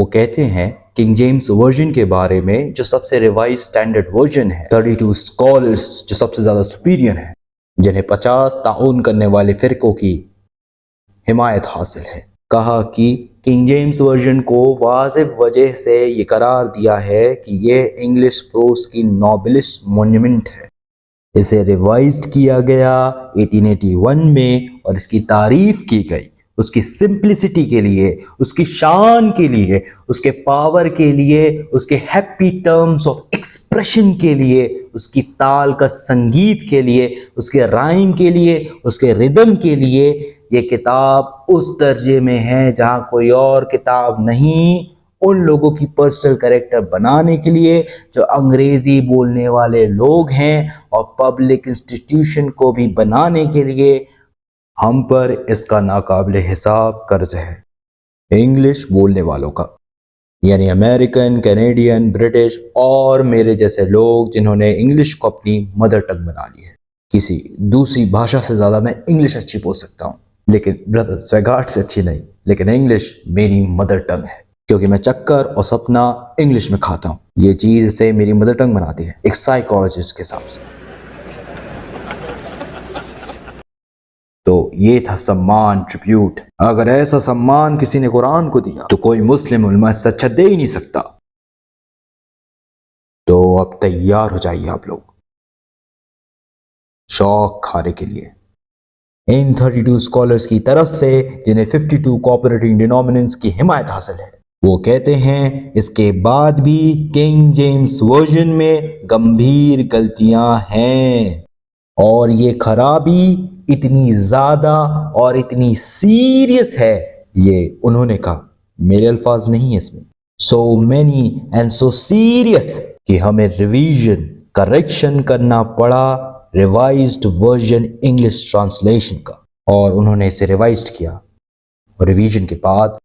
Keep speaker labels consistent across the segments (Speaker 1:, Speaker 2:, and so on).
Speaker 1: वो कहते हैं किंग जेम्स वर्जन के बारे में, जो सबसे रिवाइज स्टैंडर्ड वर्जन है, 32 स्कॉलर्स जो सबसे ज्यादा सुपीरियर हैं, जिन्हें 50 ताउन करने वाले फिरकों की हिमायत हासिल है, कहा कि किंग जेम्स वर्जन को वाजिब वजह से ये करार दिया है कि ये इंग्लिश प्रोस की नोबेलिस्ट मोन्यूमेंट है। इसे रिवाइज्ड किया गया 1881 में और इसकी तारीफ की गई उसकी सिंप्लिसिटी के लिए, उसकी शान के लिए, उसके पावर के लिए, उसके हैप्पी टर्म्स ऑफ एक्सप्रेशन के लिए, उसकी ताल का संगीत के लिए, उसके राइम के लिए, उसके रिदम के लिए। ये किताब उस दर्जे में है जहां कोई और किताब नहीं उन लोगों की पर्सनल कैरेक्टर बनाने के लिए जो अंग्रेजी बोलने वाले लोग हैं, और पब्लिक इंस्टीट्यूशन को भी बनाने के लिए हम पर इसका नाकाबिले हिसाब कर्ज है। इंग्लिश बोलने वालों का, यानी अमेरिकन, कैनेडियन, ब्रिटिश और मेरे जैसे लोग जिन्होंने इंग्लिश को अपनी मदर टंग बना ली है। किसी दूसरी भाषा से ज़्यादा मैं इंग्लिश अच्छी बोल सकता हूँ, लेकिन ब्रदर स्वेगार्ड से अच्छी नहीं। लेकिन इंग्लिश मेरी मदर टंग है, क्योंकि मैं चक्कर और सपना इंग्लिश में खाता हूँ। ये चीज़ इसे मेरी मदर टंग बनाती है, एक साइकोलॉजिस्ट के हिसाब से। तो ये था सम्मान, ट्रिब्यूट। अगर ऐसा सम्मान किसी ने कुरान को दिया तो कोई मुस्लिम उलमा इससे अच्छा दे ही नहीं सकता। तो अब तैयार हो जाइए आप लोग शौक खाने के लिए। इन 32 स्कॉलर्स की तरफ से, जिन्हें 52 कोऑपरेटिंग डिनोमिनेंट्स की हिमायत हासिल है, वो कहते हैं इसके बाद भी किंग जेम्स वर्जन में गंभीर गलतियां हैं, और ये खराबी इतनी ज्यादा और इतनी सीरियस है, ये उन्होंने कहा, मेरे अल्फाज नहीं है इसमें, so many and so serious कि हमें रिवीजन, करेक्शन करना पड़ा रिवाइज्ड वर्जन इंग्लिश ट्रांसलेशन का। और उन्होंने इसे रिवाइज्ड किया, और रिवीजन के बाद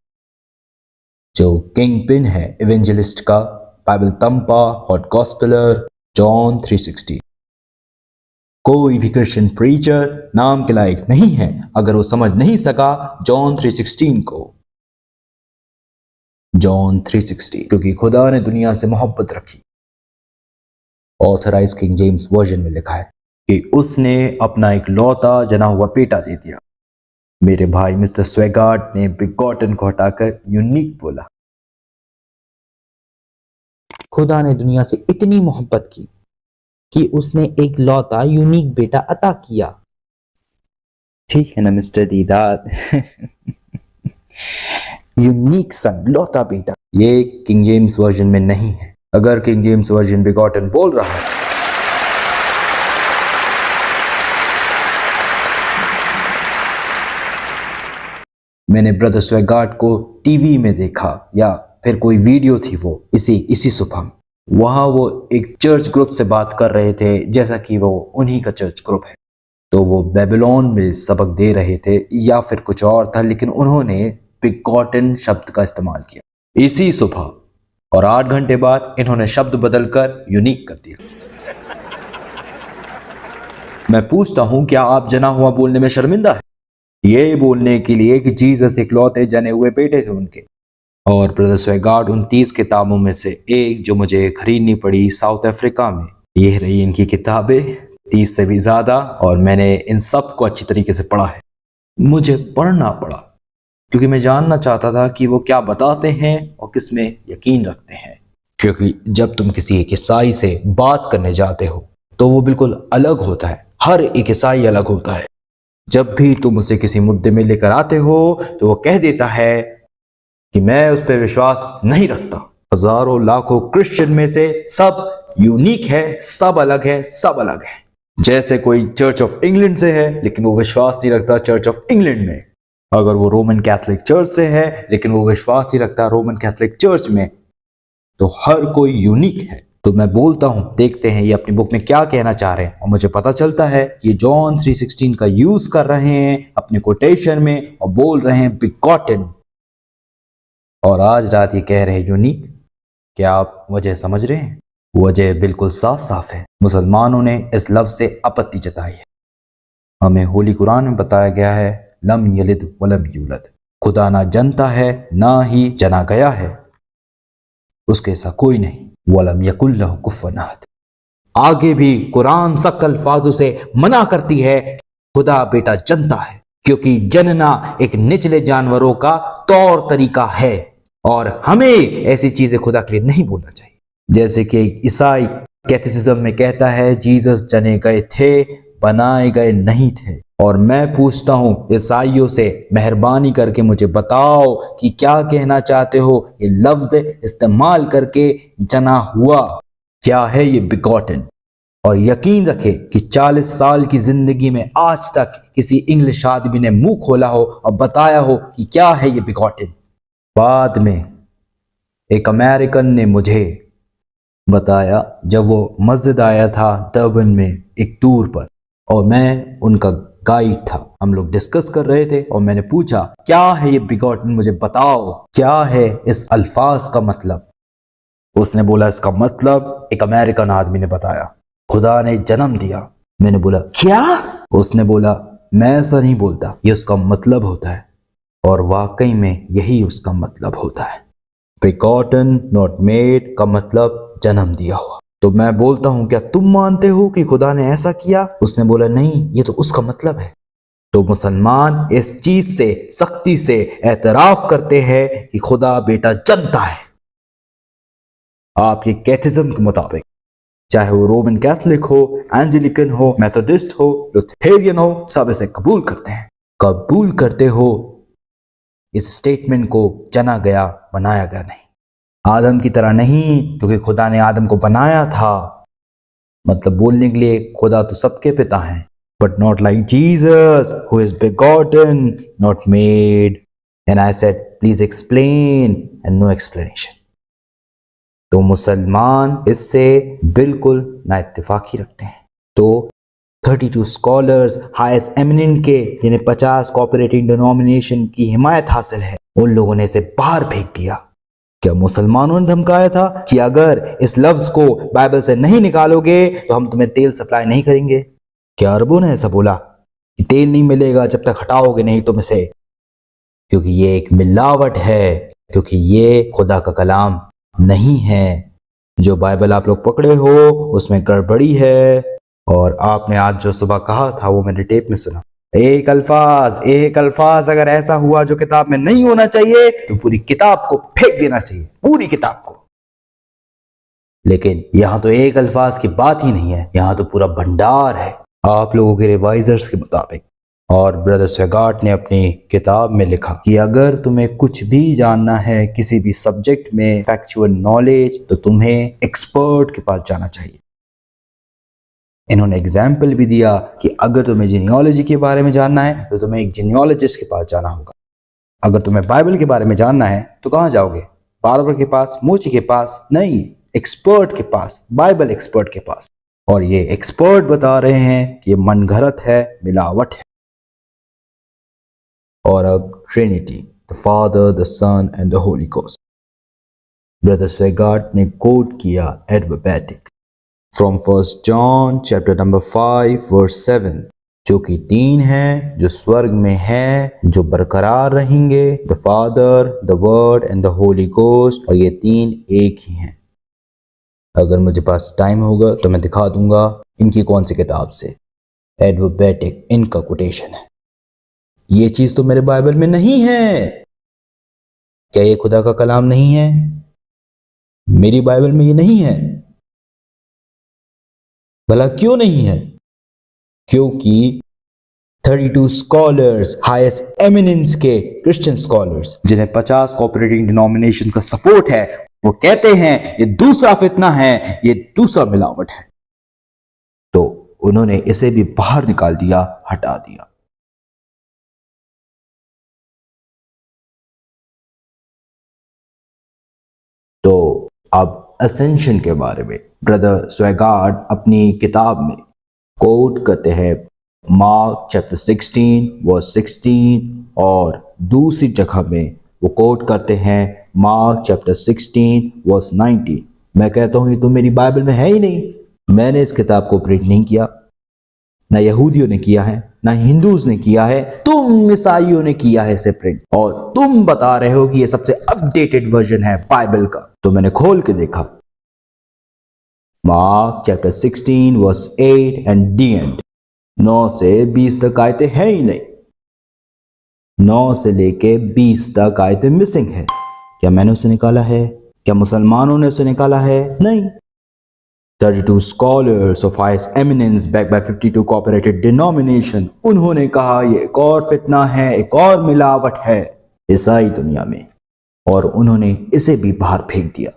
Speaker 1: जो किंग पिन है इवेंजलिस्ट का, बाइबल तंपा, हॉट गॉस्पेलर, जॉन 3:16, कोई भी क्रिश्चियन प्रीचर नाम के लायक नहीं है अगर वो समझ नहीं सका जॉन 3:16 को। जॉन 3:16, क्योंकि खुदा ने दुनिया से मोहब्बत रखी। ऑथराइज किंग जेम्स वर्जन में लिखा है कि उसने अपना एक लौता जना हुआ बेटा दे दिया। मेरे भाई मिस्टर स्वेगार्ड ने बिगॉटन को हटाकर यूनिक बोला।
Speaker 2: खुदा ने दुनिया से इतनी मोहब्बत की कि उसने एक लौता यूनिक बेटा अता किया।
Speaker 1: ठीक है ना मिस्टर दीदार?
Speaker 2: यूनिक सन, लौता बेटा।
Speaker 1: ये किंग जेम्स वर्जन में नहीं है। अगर किंग जेम्स वर्जन बिगॉटन बोल रहा है मैंने ब्रदर स्वेगार्ड को टीवी में देखा, या फिर कोई वीडियो थी वो इसी सुबह में, वहां वो एक चर्च ग्रुप से बात कर रहे थे जैसा कि वो उन्हीं का चर्च ग्रुप है। तो वो बेबीलोन में सबक दे रहे थे या फिर कुछ और था, लेकिन उन्होंने बिगॉटन शब्द का इस्तेमाल किया इसी सुबह, और 8 घंटे बाद इन्होंने शब्द बदलकर यूनिक कर दिया। मैं पूछता हूं, क्या आप जना हुआ बोलने में शर्मिंदा है? ये बोलने के लिए कि जीसस इकलौते जने हुए बेटे थे उनके। और ब्रदर स्वेगार्ड उन 30 किताबों में से एक जो मुझे खरीदनी पड़ी साउथ अफ्रीका में, ये रही इनकी किताबें, 30 से भी ज्यादा, और मैंने इन सब को अच्छी तरीके से पढ़ा है। मुझे पढ़ना पड़ा क्योंकि मैं जानना चाहता था कि वो क्या बताते हैं और किस में यकीन रखते हैं। क्योंकि जब तुम किसी एक ईसाई से बात करने जाते हो तो वो बिल्कुल अलग होता है, हर एक ईसाई अलग होता है। जब भी तुम उसे किसी मुद्दे में लेकर आते हो तो वो कह देता है कि मैं उस पर विश्वास नहीं रखता। हजारों लाखों क्रिश्चियन में से सब यूनिक है, सब अलग है, सब अलग है। जैसे कोई चर्च ऑफ इंग्लैंड से है लेकिन वो विश्वास नहीं रखता चर्च ऑफ इंग्लैंड में। अगर वो रोमन कैथोलिक चर्च से है लेकिन वो विश्वास नहीं रखता रोमन कैथोलिक चर्च में। तो हर कोई यूनिक है। तो मैं बोलता हूं, देखते हैं ये अपनी बुक में क्या कहना चाह रहे हैं, और मुझे पता चलता है कि जॉन 3:16 का यूज कर रहे हैं अपने कोटेशन में और बोल रहे हैं बिगॉटन, और आज रात ये कह रहे हैं यूनिक। क्या आप वजह समझ रहे हैं? वजह बिल्कुल साफ साफ है। मुसलमानों ने इस लफ्ज से आपत्ति जताई है। हमें होली कुरान में बताया गया है लम यलिद वलम यूलद, खुदा ना जनता है ना ही जना गया है। उसके ऐसा कोई नहीं। वलम यकुल लहु कुफुवन अहद। आगे भी कुरान सख्त अल्फाजों से मना करती है खुदा बेटा जनता है, क्योंकि जनना एक निचले जानवरों का तौर तरीका है और हमें ऐसी चीजें खुदा के लिए नहीं बोलना चाहिए। जैसे कि ईसाई कैथेसिज्म में कहता है जीसस जने गए थे, बनाए गए नहीं थे। और मैं पूछता हूं ईसाइयों से, मेहरबानी करके मुझे बताओ कि क्या कहना चाहते हो ये लफ्ज इस्तेमाल करके जना हुआ, क्या है ये बिगॉटन। और यकीन रखे कि 40 साल की जिंदगी में आज तक किसी इंग्लिश आदमी ने मुंह खोला हो और बताया हो कि क्या है ये बिगॉटन। बाद में एक अमेरिकन ने मुझे बताया जब वो मस्जिद आया था डर्बन में एक टूर पर, और मैं उनका गाइड था। हम लोग डिस्कस कर रहे थे और मैंने पूछा क्या है ये बिगॉटन, मुझे बताओ क्या है इस अल्फाज का मतलब। उसने बोला इसका मतलब, एक अमेरिकन आदमी ने बताया, खुदा ने जन्म दिया। मैंने बोला क्या? उसने बोला मैं ऐसा नहीं बोलता, ये उसका मतलब होता है। और वाकई में यही उसका मतलब होता है। बिगॉटन नॉट मेड का मतलब जन्म दिया हुआ। तो मैं बोलता हूं क्या तुम मानते हो कि खुदा ने ऐसा किया? उसने बोला नहीं, ये तो उसका मतलब है। तो मुसलमान इस चीज से सख्ती से एतराफ करते हैं कि खुदा बेटा जनता है। आपके कैथेसिज्म के मुताबिक, चाहे वो रोमन कैथोलिक हो, एंजेलिकन हो, मेथोडिस्ट हो, लुथेरियन हो, सब इसे कबूल करते हैं। कबूल करते हो इस स्टेटमेंट को जना गया बनाया गया नहीं, आदम की तरह नहीं, क्योंकि खुदा ने आदम को बनाया था। मतलब बोलने के लिए खुदा तो सबके पिता हैं, but not like Jesus who is begotten not made. And I said please explain, and no explanation. तो मुसलमान इससे बिल्कुल ना इत्तेफाकी रखते हैं। तो 32 स्कॉलर्स हाईएस्ट एमिनेंट के, जिन्हें 50 कोऑपरेटिंग डिनोमिनेशन की हिमायत हासिल है, उन लोगों ने इसे बाहर फेंक दिया। क्या मुसलमानों ने धमकाया था कि अगर इस लफ्ज को बाइबल से नहीं निकालोगे तो हम तुम्हें तेल सप्लाई नहीं करेंगे? क्या अरबों ने ऐसा बोला कि तेल नहीं मिलेगा जब तक हटाओगे नहीं तुम इसे? क्योंकि ये एक मिलावट है, क्योंकि ये खुदा का कलाम नहीं है। जो बाइबल आप लोग पकड़े हो उसमें गड़बड़ी है। और आपने आज जो सुबह कहा था वो मैंने टेप में सुना, एक अल्फाज अगर ऐसा हुआ जो किताब में नहीं होना चाहिए तो पूरी किताब को फेंक देना चाहिए, पूरी किताब को। लेकिन यहां तो एक अल्फाज की बात ही नहीं है, यहां तो पूरा भंडार है आप लोगों के रिवाइजर्स के मुताबिक। और ब्रदर स्वेगार्ट ने अपनी किताब में लिखा कि अगर तुम्हें कुछ भी जानना है किसी भी सब्जेक्ट में, फैक्चुअल नॉलेज, तो तुम्हें एक्सपर्ट के पास जाना चाहिए। इन्होंने एग्जाम्पल भी दिया कि अगर तुम्हें जीनियोलॉजी के बारे में जानना है तो तुम्हें एक जीनियोलॉजिस्ट के पास जाना होगा। अगर तुम्हें बाइबल के बारे में जानना है तो कहाँ जाओगे? बारबर के पास, मोची के पास? नहीं, एक्सपर्ट के पास, बाइबल एक्सपर्ट के पास। और ये एक्सपर्ट बता रहे हैं कि ये मनगढ़ंत है, मिलावट है। और अब Trinity, the Father, the Son and the Holy Ghost. Brother Swaggart ने कोट किया ad verbatim from 1 John chapter number 5 verse 7, जो कि 3 हैं जो स्वर्ग में हैं, जो बरकरार रहेंगे, the Father, the word and the Holy ghost. और ये 3 एक ही हैं। अगर मुझे पास टाइम होगा तो मैं दिखा दूंगा इनकी कौन सी किताब से एडवर्बैटिक इनका कोटेशन है। ये चीज तो मेरे बाइबल में नहीं है। क्या ये खुदा का कलाम नहीं है? मेरी बाइबल में ये नहीं है। भला क्यों नहीं है? क्योंकि 32 स्कॉलर्स, हाईएस्ट एमिनेंस के क्रिश्चियन स्कॉलर्स, जिन्हें 50 कोऑपरेटिंग डिनोमिनेशन का सपोर्ट है, वो कहते हैं ये दूसरा फितना है, ये दूसरा मिलावट है। तो उन्होंने इसे भी बाहर निकाल दिया, हटा दिया। तो अब असेंशन के बारे में ब्रदर स्वेगार्ट अपनी किताब में कोट करते हैं मार्क चैप्टर 16 वर्स 16, और दूसरी जगह में वो कोट करते हैं मार्क चैप्टर 16 वर्स 19। मैं कहता हूं ये तो मेरी बाइबल में है ही नहीं। मैंने इस किताब को प्रिंट नहीं किया, ना यहूदियों ने किया है, ना हिंदूज ने किया है, तुम ईसाइयों ने किया है इसे प्रिंट। और तुम बता रहे हो कि ये सबसे अपडेटेड वर्जन है बाइबल का। तो मैंने खोल के देखा, Mark chapter 16 verse 8 and the end. 9 से 20 तक आयतें हैं ही नहीं। 9 से लेके 20 तक आयतें मिसिंग है। क्या मैंने उसे निकाला है? क्या मुसलमानों ने उसे निकाला है? नहीं। 32 scholars of highest eminence backed by 52 cooperated denomination, उन्होंने कहा ये एक और फितना है, एक और मिलावट है ईसाई दुनिया में, और उन्होंने इसे भी बाहर फेंक दिया।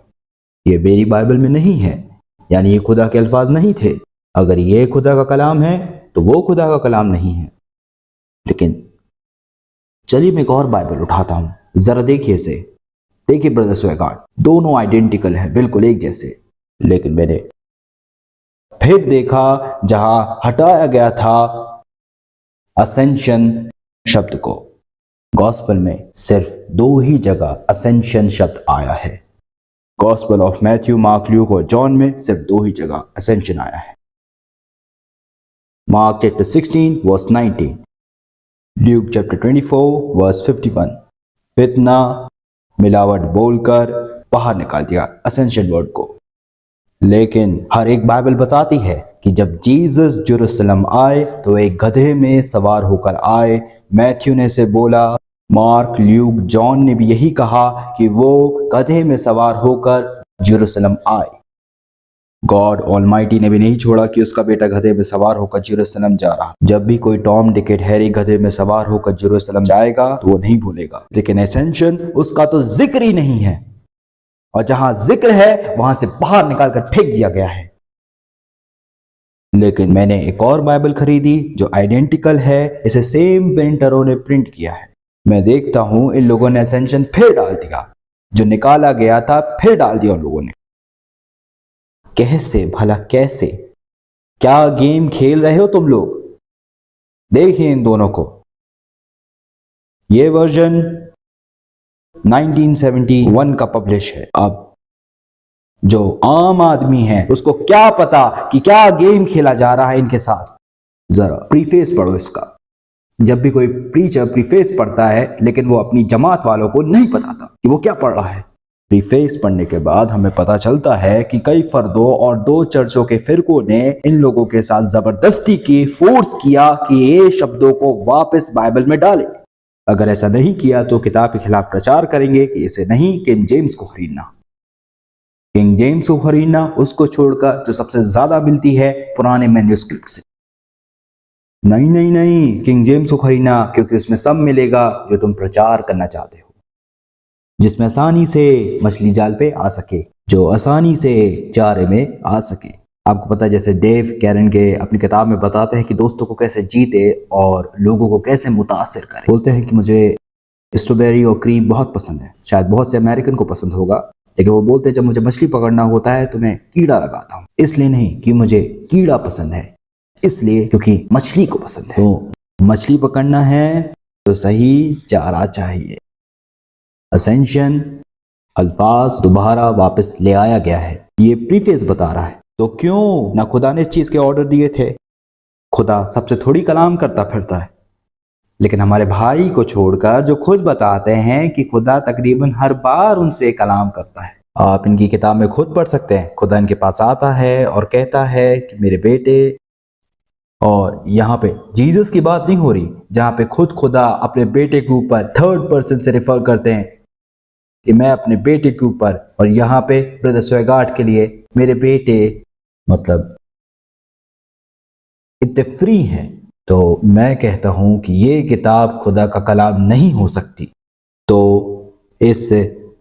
Speaker 1: ये मेरी बाइबल में नहीं है, यानी ये खुदा के अल्फाज नहीं थे। अगर ये खुदा का कलाम है तो वो खुदा का कलाम नहीं है। लेकिन चलिए मैं एक और बाइबल उठाता हूं, जरा देखिए इसे। देखिए ब्रदर स्वेगार्ड, दोनों आइडेंटिकल हैं, बिल्कुल एक जैसे। लेकिन मैंने फिर देखा जहां हटाया गया था असेंशन शब्द को। गॉस्पल में सिर्फ 2 ही जगह असेंशन शब्द आया है। Gospel of Matthew, Mark, Luke और जॉन में सिर्फ 2 ही जगह असेंशन आया है। Mark chapter 16 verse 19, Luke chapter 24 verse 51। फितना, मिलावट बोलकर बाहर निकाल दिया असेंशन वर्ड को। लेकिन हर एक बाइबल बताती है कि जब जीसस जेरूशलम आए तो एक गधे में सवार होकर आए। मैथ्यू ने से बोला, मार्क, ल्यूक, जॉन ने भी यही कहा कि वो गधे में सवार होकर जेरूशलम आए। गॉड ऑलमाइटी ने भी नहीं छोड़ा कि उसका बेटा गधे में सवार होकर जेरूशलम जा रहा। जब भी कोई टॉम, डिक, हैरी गधे में सवार होकर जेरूशलम जाएगा तो वो नहीं भूलेगा। लेकिन एसेंशन उसका तो जिक्र ही नहीं है, और जहां जिक्र है वहां से बाहर निकालकर फेंक दिया गया है। लेकिन मैंने एक और बाइबल खरीदी जो आइडेंटिकल है, इसे सेम प्रिंटरों ने प्रिंट किया है। मैं देखता हूं इन लोगों ने एसेंशन फिर डाल दिया, जो निकाला गया था फिर डाल दिया उन लोगों ने। कैसे भला, कैसे? क्या गेम खेल रहे हो तुम लोग? देखिए इन दोनों को। ये वर्जन 1971 का पब्लिश है। अब जो आम आदमी है उसको क्या पता कि क्या गेम खेला जा रहा है इनके साथ। जरा प्रीफेस पढ़ो इसका। जब भी कोई प्रीचर प्रीफेस पढ़ता है, लेकिन वो अपनी जमात वालों को नहीं बताता कि वो क्या पढ़ रहा है। प्रीफेस पढ़ने के बाद हमें पता चलता है कि कई फर्दों और 2 चर्चों के फिरकों ने इन लोगों के साथ जबरदस्ती की, फोर्स किया कि ये शब्दों को वापस बाइबल में डालें। अगर ऐसा नहीं किया तो किताब के खिलाफ प्रचार करेंगे कि इसे नहीं, किंग जेम्स को खरीदना। किंग जेम्स को खरीदना, उसको छोड़कर जो सबसे ज्यादा मिलती है पुराने मैन्युस्क्रिप्ट से। नहीं नहीं नहीं, किंग जेम्स को खरीदना, क्योंकि उसमें सब मिलेगा जो तुम प्रचार करना चाहते हो, जिसमें आसानी से मछली जाल पे आ सके, जो आसानी से चारे में आ सके। आपको पता है जैसे डेव कैरन के अपनी किताब में बताते हैं कि दोस्तों को कैसे जीते और लोगों को कैसे मुतासिर करे। बोलते हैं कि मुझे स्ट्रॉबेरी और क्रीम बहुत पसंद है। शायद बहुत से अमेरिकन को पसंद होगा, लेकिन वो बोलते हैं जब मुझे मछली पकड़ना होता है तो मैं कीड़ा लगाता हूँ। इसलिए नहीं कि मुझे कीड़ा पसंद है, इसलिए क्योंकि मछली को पसंद है। तो मछली पकड़ना है तो सही चारा चाहिए। असेंशन अल्फाज दोबारा वापस ले आया गया है, ये प्रीफेस बता रहा है। तो क्यों ना खुदा ने इस चीज के ऑर्डर दिए थे? खुदा सबसे थोड़ी कलाम करता फिरता है। लेकिन हमारे भाई को छोड़कर जो खुद बताते हैं कि खुदा तकरीबन हर बार उनसे कलाम करता है। आप इनकी किताब में खुद पढ़ सकते हैं। खुदा इनके पास आता है और कहता है कि मेरे बेटे, और यहाँ पे जीसस की बात नहीं हो रही, जहाँ पे खुद खुदा अपने बेटे के ऊपर 3rd पर्सन से रेफर करते हैं कि मैं अपने बेटे के ऊपर, और यहाँ पे ब्रदर स्वेगार्ड के लिए मेरे बेटे, मतलब इतने फ्री हैं। तो मैं कहता हूं कि ये किताब खुदा का कलाम नहीं हो सकती। तो इस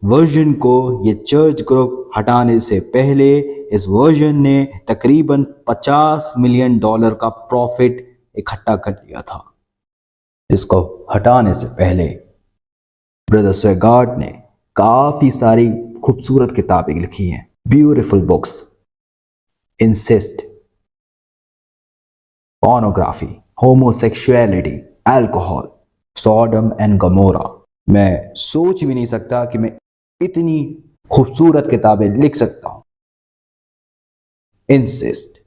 Speaker 1: वर्जन को, ये चर्च ग्रुप हटाने से पहले इस वर्जन ने तकरीबन $50 मिलियन का प्रॉफिट इकट्ठा कर लिया था। इसको हटाने से पहले ब्रदर स्वेगार्ड ने काफी सारी खूबसूरत किताबें लिखी हैं, beautiful books. Incest, pornography, homosexuality, alcohol, Sodom and Gomorrah. मैं सोच भी नहीं सकता कि मैं इतनी खूबसूरत किताबें लिख सकता हूं। Incest,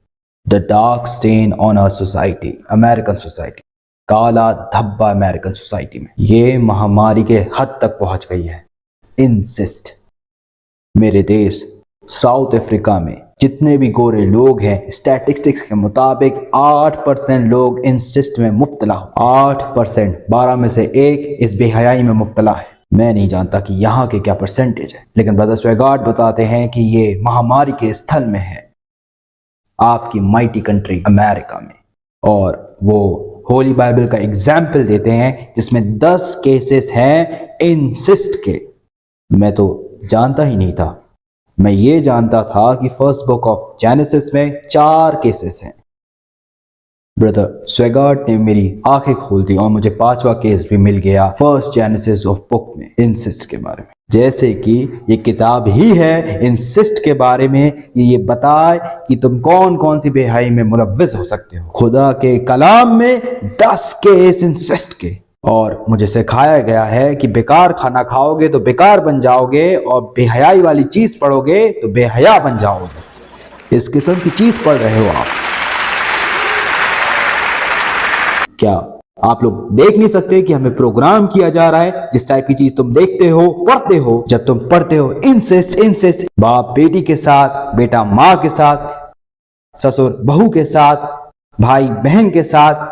Speaker 1: the dark stain on our society, American society, काला धब्बा अमेरिकन सोसाइटी में। ये महामारी के हद तक पहुंच गई है। इंसेस्ट मेरे देश साउथ अफ्रीका में जितने भी गोरे लोग हैं, स्टैटिस्टिक्स के मुताबिक 8% लोग इंसिस्ट में मुब्तला हो। 8%, 12 में से एक इस बेहयाई में मुब्तला है। मैं नहीं जानता कि यहाँ के क्या परसेंटेज है, लेकिन ब्रदर स्वेगार्ड बताते हैं कि ये महामारी के स्थल में है, आपकी माइटी कंट्री अमेरिका में। और वो होली बाइबल का एग्जाम्पल देते हैं जिसमें 10 केसेस हैं इंसिस्ट के। मैं तो जानता ही नहीं था। मैं ये जानता था कि फर्स्ट बुक ऑफ जेनेसिस में 4 केसेस हैं। ब्रदर स्वेगार्ड ने मेरी आंखें खोल दी और मुझे 5वां केस भी मिल गया फर्स्ट जेनेसिस ऑफ बुक में इंसिस्ट के बारे में। जैसे कि ये किताब ही है इंसिस्ट के बारे में, ये बताए कि तुम कौन कौन सी बेहयाई में मुलव्विस हो सकते हो। खुदा के कलाम में 10 केस इंसिस्ट के, और मुझे सिखाया गया है कि बेकार खाना खाओगे तो बेकार बन जाओगे, और बेहयाई वाली चीज पढ़ोगे तो बेहया बन जाओगे। इस किस्म की चीज पढ़ रहे हो आप। क्या आप लोग देख नहीं सकते कि हमें प्रोग्राम किया जा रहा है? जिस टाइप की चीज तुम देखते हो, पढ़ते हो, जब तुम पढ़ते हो इंसेस्ट, बाप बेटी के साथ, बेटा माँ के साथ, ससुर बहू के साथ, भाई बहन के साथ,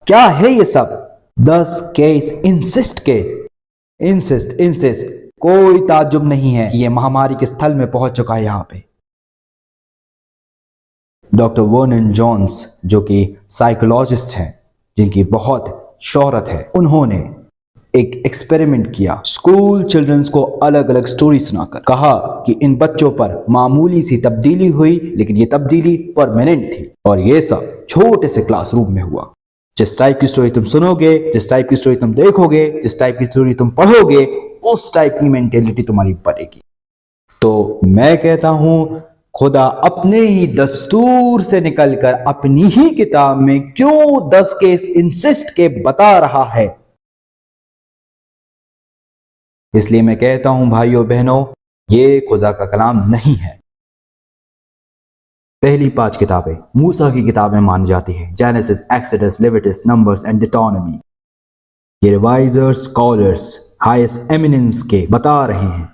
Speaker 1: क्या है ये सब? 10 केस इंसिस्ट के। इंसिस्ट कोई ताज्जुब नहीं है कि ये महामारी के स्थल में पहुंच चुका है। यहां पे डॉक्टर वर्नन जॉन्स, जो कि साइकोलॉजिस्ट हैं, जिनकी बहुत शोहरत है, उन्होंने एक एक्सपेरिमेंट किया। स्कूल चिल्ड्रंस को अलग अलग स्टोरी सुनाकर कहा कि इन बच्चों पर मामूली सी तब्दीली हुई, लेकिन ये तब्दीली परमानेंट थी, और ये सब छोटे से क्लासरूम में हुआ। जिस टाइप की स्टोरी तुम सुनोगे, जिस टाइप की स्टोरी तुम देखोगे, जिस टाइप की स्टोरी तुम पढ़ोगे, उस टाइप की मेंटेलिटी तुम्हारी बनेगी। तो मैं कहता हूं, खुदा अपने ही दस्तूर से निकलकर अपनी ही किताब में क्यों 10 केस इंसिस्ट के बता रहा है? इसलिए मैं कहता हूं भाइयों बहनों, ये खुदा का कलाम नहीं है। पहली 5 किताबें मूसा की किताबें मानी जाती हैं, Genesis, Exodus, Leviticus, Numbers and Deuteronomy. ये रिवाइजर्स, स्कॉलर्स, हाईएस्ट एमिनेंस के बता रहे हैं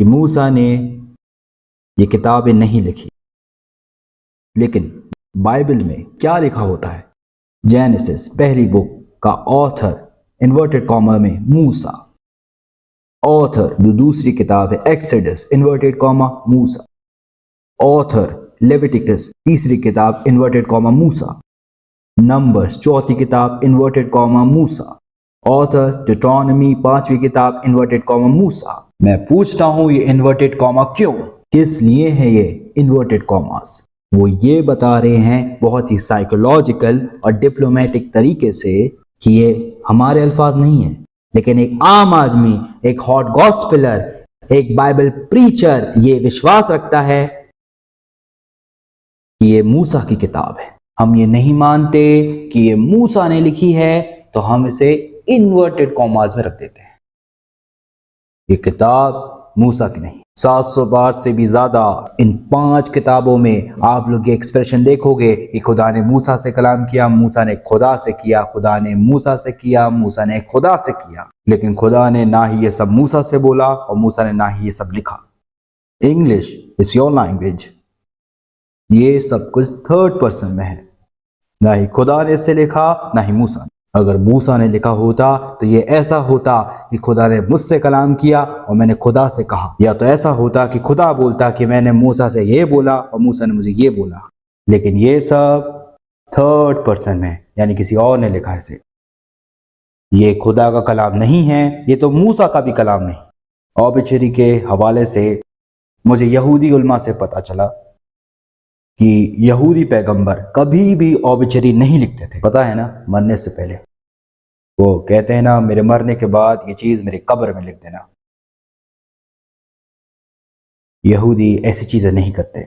Speaker 1: कि मूसा ने ये किताबें नहीं लिखी। लेकिन बाइबल में क्या लिखा होता है? जेनेसिस पहली बुक का ऑथर इन्वर्टेड कॉमा में मूसा, ऑथर जो दूसरी किताब है एक्सोडस इन्वर्टेड कॉमा मूसा, ऑथर लेविटिकस तीसरी किताब इन्वर्टेड कॉमा मूसा, नंबर्स चौथी किताब इन्वर्टेड कॉमा मूसा, ऑथर डिटोनॉमी 5वीं किताब इन्वर्टेड कॉमा मूसा। मैं पूछता हूं, ये इन्वर्टेड कॉमा क्यों? किस लिए है ये इन्वर्टेड कॉमास? वो ये बता रहे हैं बहुत ही साइकोलॉजिकल और डिप्लोमेटिक तरीके से कि ये हमारे अल्फाज नहीं है, लेकिन एक आम आदमी, एक हॉट गॉस्पेलर, एक बाइबल प्रीचर ये विश्वास रखता है कि ये मूसा की किताब है। हम ये नहीं मानते कि ये मूसा ने लिखी है, तो हम इसे इन्वर्टेड कॉमास में रख देते हैं। ये किताब मूसा की नहीं। 700 बार से भी ज्यादा इन 5 किताबों में आप लोग ये एक्सप्रेशन देखोगे कि खुदा ने मूसा से कलाम किया, मूसा ने खुदा से किया, खुदा ने मूसा से किया, मूसा ने खुदा से किया। लेकिन खुदा ने ना ही ये सब मूसा से बोला और मूसा ने ना ही ये सब लिखा। English is your language. ये सब कुछ थर्ड पर्सन में है। ना ही खुदा ने इसे लिखा, ना ही मूसा ने। अगर मूसा ने लिखा होता तो ये ऐसा होता कि खुदा ने मुझसे कलाम किया और मैंने खुदा से कहा, या तो ऐसा होता कि खुदा बोलता कि मैंने मूसा से ये बोला और मूसा ने मुझे ये बोला। लेकिन ये सब थर्ड पर्सन में, यानी किसी और ने लिखा है इसे। ये खुदा का कलाम नहीं है, ये तो मूसा का भी कलाम नहीं। ऑबिचरी के हवाले से मुझे यहूदी उलमा से पता चला कि यहूदी पैगंबर कभी भी ऑबिचरी नहीं लिखते थे। पता है ना, मरने से पहले वो कहते हैं ना, मेरे मरने के बाद ये चीज मेरे कब्र में लिख देना। यहूदी ऐसी चीजें नहीं करते।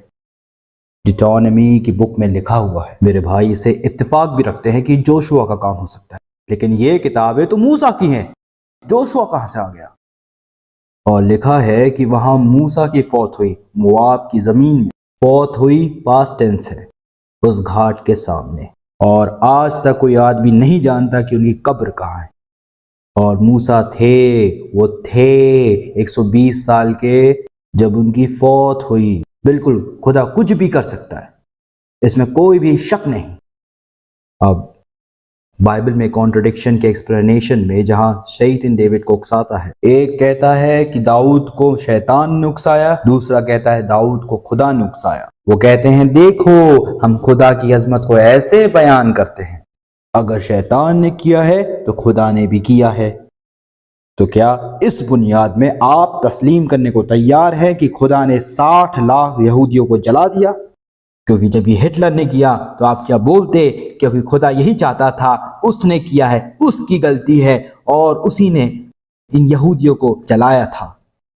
Speaker 1: डिटोनॉमी की बुक में लिखा हुआ है। मेरे भाई इसे इत्तेफाक भी रखते हैं कि जोशुआ का काम हो सकता है, लेकिन ये किताबें तो मूसा की हैं। जोशुआ कहां से आ गया? और लिखा है कि वहां मूसा की फौत हुई, मोआब की जमीन में फौत हुई, पास्ट टेंस है, उस घाट के सामने। और आज तक कोई आदमी नहीं जानता कि उनकी कब्र कहाँ है। और मूसा थे, वो थे 120 साल के जब उनकी फौत हुई। बिल्कुल, खुदा कुछ भी कर सकता है, इसमें कोई भी शक नहीं। अब बाइबल में कॉन्ट्रडिक्शन के एक्सप्लेनेशन में जहां शैतान डेविड को उकसाता है, एक कहता है कि दाऊद को शैतान ने उकसाया, दूसरा कहता है दाऊद को खुदा ने उकसाया। वो कहते हैं देखो, हम खुदा की अजमत को ऐसे बयान करते हैं, अगर शैतान ने किया है तो खुदा ने भी किया है। तो क्या इस बुनियाद में आप तस्लीम करने को तैयार हैं कि खुदा ने 60 लाख यहूदियों को जला दिया? क्योंकि जब ये हिटलर ने किया तो आप क्या बोलते? क्योंकि खुदा यही चाहता था, उसने किया है, उसकी गलती है और उसी ने इन यहूदियों को जलाया था।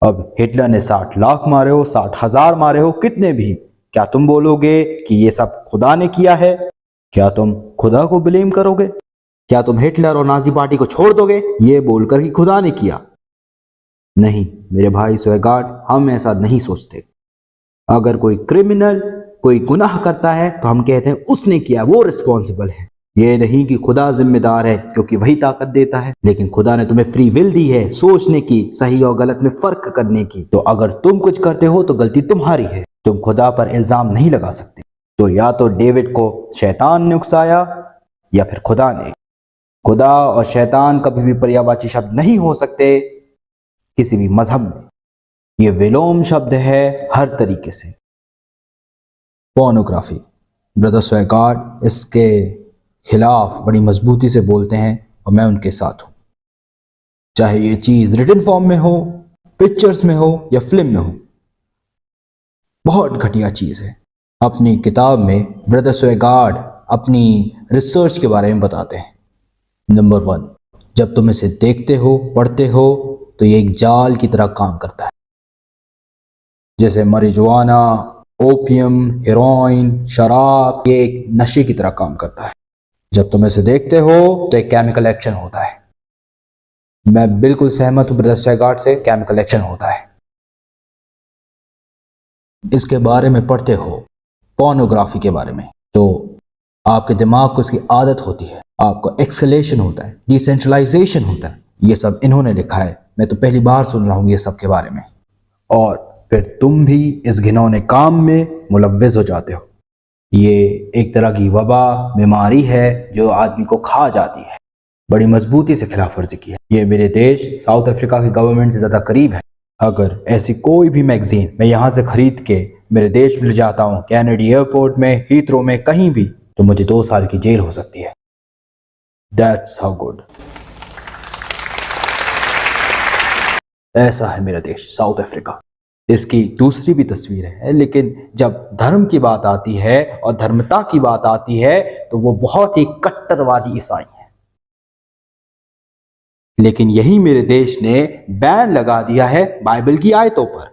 Speaker 1: अब हिटलर ने 60 लाख मारे हो, 60,000 मारे हो, कितने भी, क्या तुम बोलोगे कि ये सब खुदा ने किया है? क्या तुम खुदा को ब्लेम करोगे? क्या तुम हिटलर और नाजी पार्टी को छोड़ दोगे ये बोलकर कि खुदा ने किया? नहीं मेरे भाई स्वेगार्ड, हम ऐसा नहीं सोचते। अगर कोई क्रिमिनल कोई गुनाह करता है तो हम कहते हैं उसने किया, वो रिस्पॉन्सिबल है। ये नहीं कि खुदा जिम्मेदार है, क्योंकि वही ताकत देता है। लेकिन खुदा ने तुम्हें फ्री विल दी है, सोचने की, सही और गलत में फर्क करने की। तो अगर तुम कुछ करते हो तो गलती तुम्हारी है, तुम खुदा पर इल्जाम नहीं लगा सकते। तो या तो डेविड को शैतान ने उकसाया या फिर खुदा ने। खुदा और शैतान कभी भी पर्यायवाची शब्द नहीं हो सकते किसी भी मजहब में। ये विलोम शब्द है हर तरीके से। पोर्नोग्राफी, ब्रदर स्वेगार्ड इसके खिलाफ बड़ी मजबूती से बोलते हैं और मैं उनके साथ हूं। चाहे ये चीज रिटन फॉर्म में हो, पिक्चर्स में हो या फिल्म में हो, बहुत घटिया चीज है। अपनी किताब में ब्रदर स्वेगार्ड अपनी रिसर्च के बारे में बताते हैं। नंबर 1, जब तुम इसे देखते हो, पढ़ते हो, तो ये एक जाल की तरह काम करता है। जैसे marijuana, ओपियम, हेरोइन, शराब, ये एक नशे की तरह काम करता है। जब तुम इसे देखते हो तो एक केमिकल एक्शन होता है। मैं बिल्कुल सहमत हूं ब्रदर स्वेगार्ड से, केमिकल एक्शन होता है। इसके बारे में पढ़ते हो, पोर्नोग्राफी के बारे में, तो आपके दिमाग को इसकी आदत होती है, आपको एक्सेलेशन होता है, डिसेंट्रलाइजेशन होता है। ये सब इन्होंने लिखा है, मैं तो पहली बार सुन रहा हूं ये सब के बारे में। और फिर तुम भी इस घिनौने काम में मुलव्विस हो जाते हो। ये एक तरह की वबा बीमारी है जो आदमी को खा जाती है। बड़ी मजबूती से खिलाफ वर्जी की है। ये मेरे देश साउथ अफ्रीका की गवर्नमेंट से ज़्यादा करीब है। अगर ऐसी कोई भी मैगजीन मैं यहाँ से खरीद के मेरे देश में ले जाता हूँ, कैनेडी एयरपोर्ट में, हीथ्रो में, कहीं भी, तो मुझे 2 साल की जेल हो सकती है। That's how good. ऐसा है मेरा देश साउथ अफ्रीका। इसकी दूसरी भी तस्वीर है, लेकिन जब धर्म की बात आती है और धर्मता की बात आती है तो वो बहुत ही कट्टरवादी ईसाई है। लेकिन यही मेरे देश ने बैन लगा दिया है बाइबल की आयतों पर।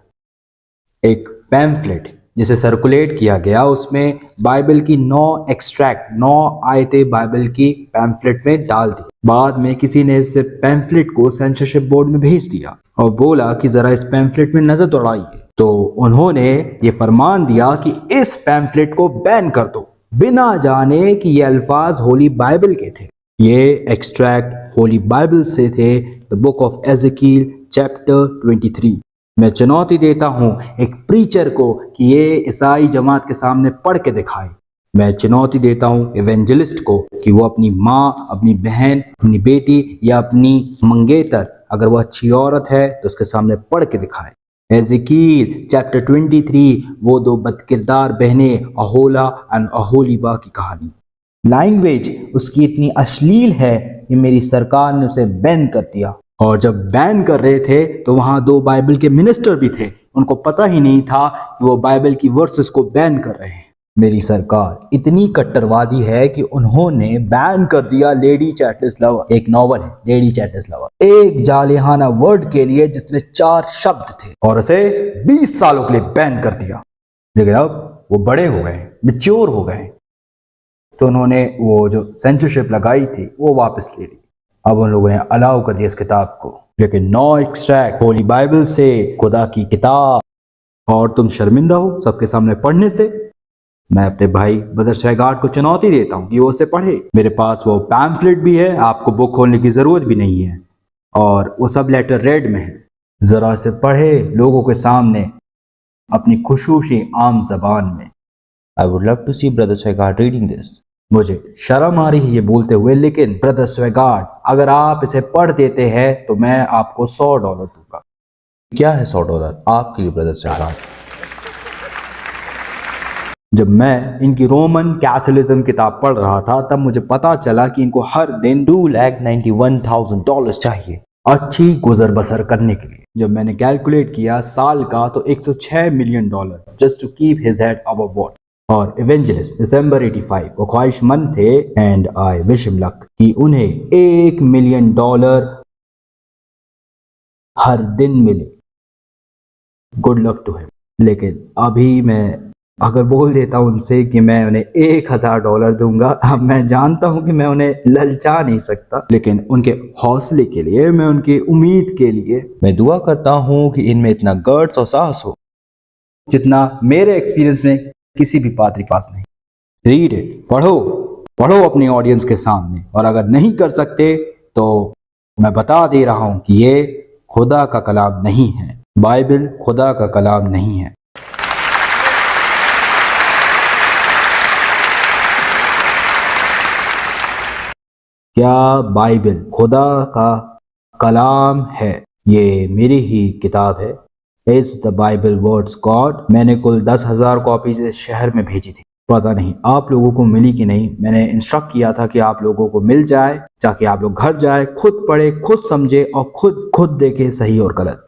Speaker 1: एक पैम्फलेट जिसे सर्कुलेट किया गया, उसमें बाइबल की 9 आयतें बाइबल की पैम्फलेट में डाल दी। बाद में किसी ने इस पैम्फलेट को सेंसरशिप बोर्ड में भेज दिया और बोला कि जरा इस पैम्फलेट में नजर दौड़ाइए। तो उन्होंने ये फरमान दिया कि इस पैम्फलेट को बैन कर दो, बिना जाने कि ये अल्फाज होली बाइबल के थे। ये एक्सट्रैक्ट होली बाइबल से थे, द बुक ऑफ एज़ेकियल चैप्टर 23। मैं चुनौती देता हूं एक प्रीचर को कि ये ईसाई जमात के सामने पढ़ के दिखाए। मैं चुनौती देता हूं इवेंजलिस्ट को कि वो अपनी माँ, अपनी बहन, अपनी बेटी या अपनी मंगेतर, अगर वो अच्छी औरत है तो उसके सामने पढ़ के दिखाए। एज़ेकियल चैप्टर 23, वो 2 बदकिरदार बहनें अहोला एंड अहोलीबा की कहानी। लैंग्वेज उसकी इतनी अश्लील है कि मेरी सरकार ने उसे बैन कर दिया। और जब बैन कर रहे थे तो वहां 2 बाइबल के मिनिस्टर भी थे, उनको पता ही नहीं था कि वो बाइबल की वर्सेस को बैन कर रहे हैं। मेरी सरकार इतनी कट्टरवादी है कि उन्होंने बैन कर दिया लेडी चैटलिस्ट लवर। एक नॉवल है लेडी चैटलिस्ट लवर, एक जालिहाना वर्ड के लिए जिसमें 4 शब्द थे, और उसे 20 सालों के लिए बैन कर दिया। लेकिन अब वो बड़े हो गए, मैच्योर हो गए, तो उन्होंने वो जो सेंसरशिप लगाई थी वो वापस ले ली। अब उन लोगों ने अलाउ कर दिया इस किताब को। लेकिन 9 एक्सट्रैक्ट होली बाइबल से, खुदा की किताब, और तुम शर्मिंदा हो सबके सामने पढ़ने से। मैं अपने भाई ब्रदर स्वेगार्ड को चुनौती देता हूं कि वो उसे पढ़े। मेरे पास वो पैम्फलेट भी है, आपको बुक खोलने की जरूरत भी नहीं है। और वो सब लेटर रेड में है। जरा से पढ़े लोगों के सामने अपनी खुशूशी आम जबान में।
Speaker 2: I would love to see Brother Swigart reading this.
Speaker 1: मुझे शर्म आ रही है ये बोलते हुए, लेकिन ब्रदर स्वेगार्ड अगर आप इसे पढ़ देते हैं तो मैं आपको $100 दूंगा।
Speaker 2: क्या है $100 आपके लिए ब्रदर स्वेगार्ड?
Speaker 1: जब मैं इनकी रोमन कैथोलिज्म किताब पढ़ रहा था तब मुझे पता चला कि इनको हर दिन
Speaker 2: $291,000 चाहिए
Speaker 1: अच्छी गुजर बसर करने के लिए। जब मैंने कैलकुलेट किया साल का तो $106 million just to keep his head above water. और इवेंजलिस्ट दिसंबर 85 वो ख्वाहिशमंद थे, and I wish him luck, कि उन्हें $1 मिलियन हर दिन मिले। Good luck to him. लेकिन अभी मैं अगर बोल देता हूं उनसे कि मैं उन्हें $1,000 दूंगा, अब मैं जानता हूं कि मैं उन्हें ललचा नहीं सकता, लेकिन उनके हौसले के लिए, मैं उनकी उम्मीद के लिए
Speaker 2: मैं दुआ करता हूं कि इनमें इतना गट्स और साहस हो
Speaker 1: जितना मेरे एक्सपीरियंस में किसी भी पादरी के पास नहीं। रीड इट, पढ़ो अपनी ऑडियंस के सामने, और अगर नहीं कर सकते तो मैं बता दे रहा हूं कि ये खुदा का कलाम नहीं है। बाइबल खुदा का कलाम नहीं है। क्या बाइबल खुदा का कलाम है? ये मेरी ही किताब है। It's the Bible words God. मैंने कुल 10,000 कॉपीज इस शहर में भेजी थी। पता नहीं आप लोगों को मिली कि नहीं। मैंने इंस्ट्रक्ट किया था कि आप लोगों को मिल जाए, ताकि आप लोग घर जाए, खुद पढ़े, खुद समझे और खुद देखे सही और गलत।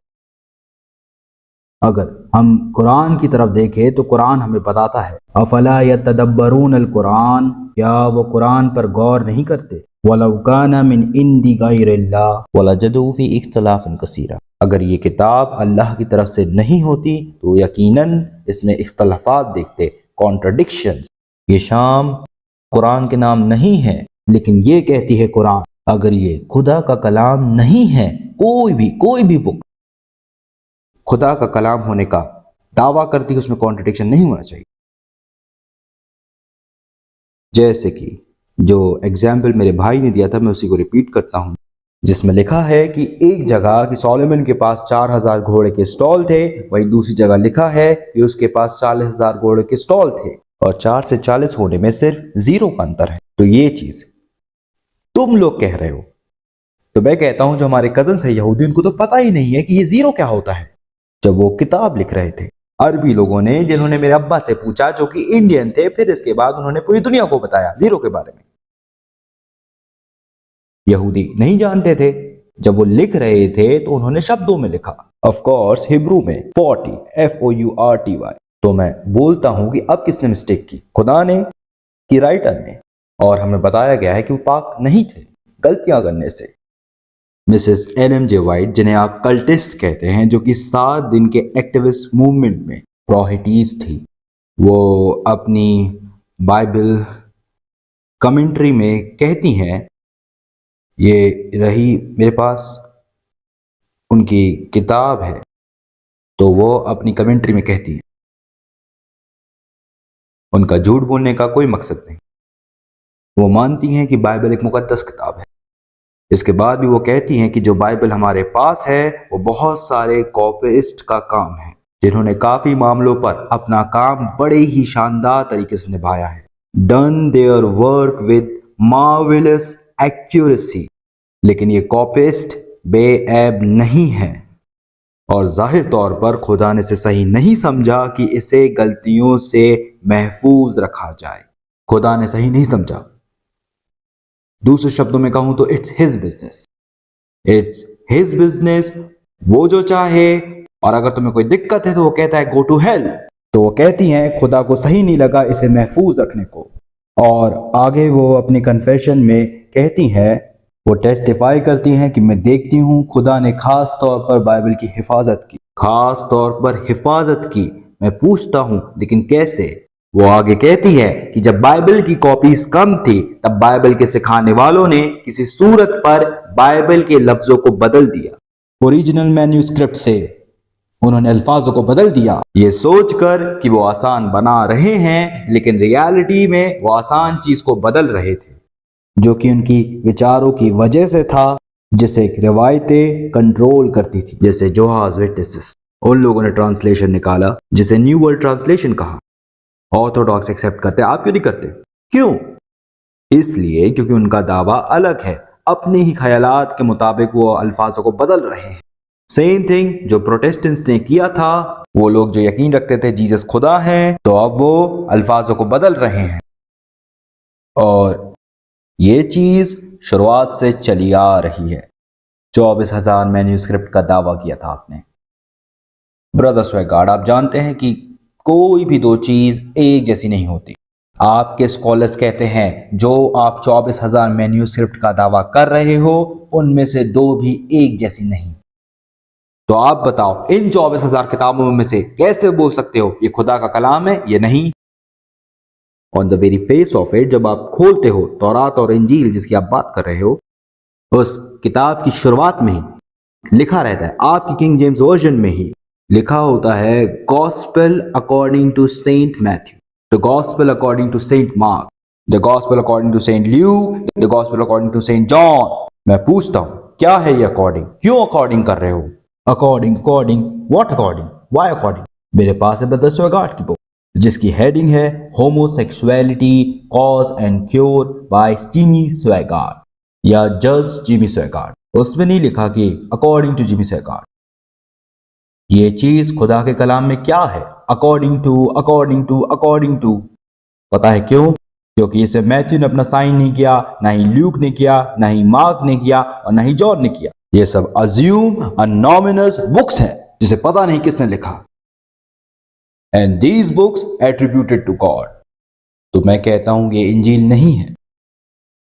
Speaker 1: अगर हम कुरान की तरफ देखें तो कुरान हमें बताता है, अफला यतदब्बरून अल कुरान, क्या वो कुरान पर गौर नहीं करते? वलौ काना मिन इंदी गैरिल्लाह
Speaker 2: वलजदू फी इख्तिलाफन कसीरा।
Speaker 1: अगर ये किताब अल्लाह की तरफ से नहीं होती तो यकीनन इसमें इख्तलाफात देखते, कॉन्ट्रडिक्शंस।
Speaker 2: ये शाम कुरान के नाम नहीं है,
Speaker 1: लेकिन ये कहती है कुरान,
Speaker 2: अगर ये खुदा का कलाम नहीं है, कोई भी बुक
Speaker 1: खुदा का कलाम होने का दावा करती है, उसमें कॉन्ट्रडिक्शन नहीं होना चाहिए। जैसे कि जो एग्जाम्पल मेरे भाई ने दिया था, मैं उसी को रिपीट करता हूं, जिसमें लिखा है कि एक जगह कि सोलोमन के पास 4,000 घोड़े के स्टॉल थे, वहीं दूसरी जगह लिखा है कि उसके पास 40,000 घोड़े के स्टॉल थे, और 4 से 40 होने में सिर्फ 0 का अंतर है। तो ये चीज तुम लोग कह रहे हो, तो मैं कहता हूं जो हमारे कजन है यहूदी, उनको तो पता ही नहीं है कि ये 0 क्या होता है। जब वो किताब लिख रहे थे, अरबी लोगों ने, जिन्होंने मेरे अब्बा से पूछा, जो कि इंडियन थे, फिर इसके बाद उन्होंने पूरी दुनिया को बताया 0 के बारे में। यहूदी नहीं जानते थे। जब वो लिख रहे थे तो उन्होंने शब्दों में लिखा, ऑफ कोर्स हिब्रू में 40 FOURTY। तो मैं बोलता हूं कि अब किसने मिस्टेक की, खुदा ने कि राइटर ने? और हमें बताया गया है कि वो पाक नहीं थे गलतियां करने से। मिसेस LMJ वाइट, जिन्हें आप कल्टिस्ट कहते हैं, जो कि 7 दिन के एक्टिविस्ट मूवमेंट में प्रोहिटीज थी, वो अपनी बाइबल कमेंट्री में कहती हैं, ये रही मेरे पास उनकी किताब है, तो वो अपनी कमेंट्री में कहती हैं, उनका झूठ बोलने का कोई मकसद नहीं। वो मानती हैं कि बाइबल एक मुकद्दस किताब है। इसके बाद भी वो कहती हैं कि जो बाइबल हमारे पास है वो बहुत सारे कॉपीइस्ट का काम है, जिन्होंने काफी मामलों पर अपना काम बड़े ही शानदार तरीके से निभाया है, done their work with marvellous accuracy. लेकिन ये कॉपीइस्ट बेऐब नहीं है, और जाहिर तौर पर खुदा ने इसे सही नहीं समझा कि इसे गलतियों से महफूज रखा जाए। खुदा ने सही नहीं समझा। दूसरे शब्दों में कहूं तो it's his business, it's his business. वो जो चाहे, और अगर तुम्हें कोई दिक्कत है तो वो कहता है गो टू हेल। तो वो कहती हैं खुदा को सही नहीं लगा इसे महफूज रखने को। और आगे वो अपनी कन्फेशन में कहती हैं, वो टेस्टिफाई करती हैं कि मैं देखती हूँ खुदा ने खास तौर पर बाइबल की हिफाजत की, खास तौर पर हिफाजत की। मैं पूछता हूँ लेकिन कैसे? वो आगे कहती है कि जब बाइबल की कॉपीज कम थी तब बाइबल के सिखाने वालों ने किसी सूरत पर बाइबल के लफ्जों को बदल दिया, ओरिजिनल मैन्यूस्क्रिप्ट से उन्होंने अल्फाजों को बदल दिया, ये सोचकर कि वो आसान बना रहे हैं, लेकिन रियलिटी में वो आसान चीज को बदल रहे थे, जो कि उनकी विचारों की वजह से था जिसे रिवायतें कंट्रोल करती थी, जैसे जोहास विटनेसेस। उन लोगों ने ट्रांसलेशन निकाला जिसे न्यू वर्ल्ड ट्रांसलेशन कहा। ऑर्थोडॉक्स एक्सेप्ट करते, आप क्यों नहीं करते? क्यों? इसलिए क्योंकि उनका दावा अलग है, अपने ही ख्यालात के मुताबिक वो अल्फाजों को बदल रहे हैं। सेम थिंग जो प्रोटेस्टेंट्स ने किया था, वो लोग जो यकीन रखते थे जीसस खुदा है, तो अब वो अल्फाजों को बदल रहे हैं। और ये चीज शुरुआत से चली आ रही है। 24,000 मैन्यूस्क्रिप्ट का दावा किया था आपने। ब्रदर स्वेगार्ड, आप जानते हैं कि कोई भी दो चीज एक जैसी नहीं होती। आपके स्कॉलर्स कहते हैं जो आप 24,000 मैन्यूस्क्रिप्ट का दावा कर रहे हो, उनमें से दो भी एक जैसी नहीं। तो आप बताओ, इन 24,000 किताबों में से कैसे बोल सकते हो ये खुदा का कलाम है, ये नहीं? On the very face of it, जब आप खोलते हो तौरात और इंजील जिसकी आप बात कर रहे हो, उस किताब की शुरुआत में ही लिखा रहता है, आपकी किंग जेम्स वर्जन में ही लिखा होता है, gospel according to saint Matthew, the gospel according to saint Mark, the gospel according to saint Luke, the gospel according to saint John. मैं पूछता हूं, क्या है ये अकॉर्डिंग? क्यों अकॉर्डिंग कर रहे हो? According what according, why according? मेरे पास है ब्रदर स्वेगार्ड की बुक जिसकी हेडिंग है homosexuality cause and cure by Jimmy Swaggart या जज जिमी स्वेगार्ड। उसमें नहीं लिखा कि अकॉर्डिंग टू जिमी स्वेगार्ड। ये चीज खुदा के कलाम में क्या है? According to. पता है क्यों? क्योंकि इसे मैथ्यू ने अपना साइन नहीं किया, ना ही ल्यूक ने किया, ना ही मार्क ने किया और ना ही जॉन ने किया। ये सब अज्यूम अनोमिनस बुक्स हैं जिसे पता नहीं किसने लिखा। And these books attributed to God. तो मैं कहता हूं ये इंजील नहीं है।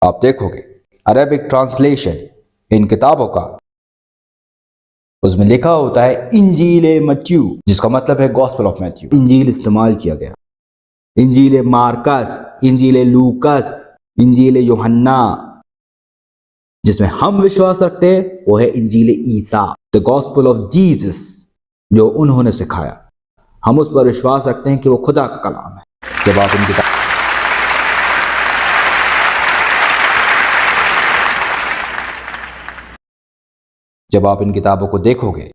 Speaker 1: आप देखोगे अरेबिक ट्रांसलेशन इन किताबों का, उसमें लिखा होता है इंजील मत्थ्यू, जिसका मतलब है गॉस्पेल ऑफ मैथ्यू। इंजील इस्तेमाल किया गया, इंजील मार्कस, इंजील लूकस, इंजील यूहन्ना। जिसमें हम विश्वास रखते हैं वो है इंजील ईसा, द गॉस्पेल ऑफ जीसस, जो उन्होंने सिखाया। हम उस पर विश्वास रखते हैं कि वो खुदा का कलाम है। जब आप इन किताबों को देखोगे,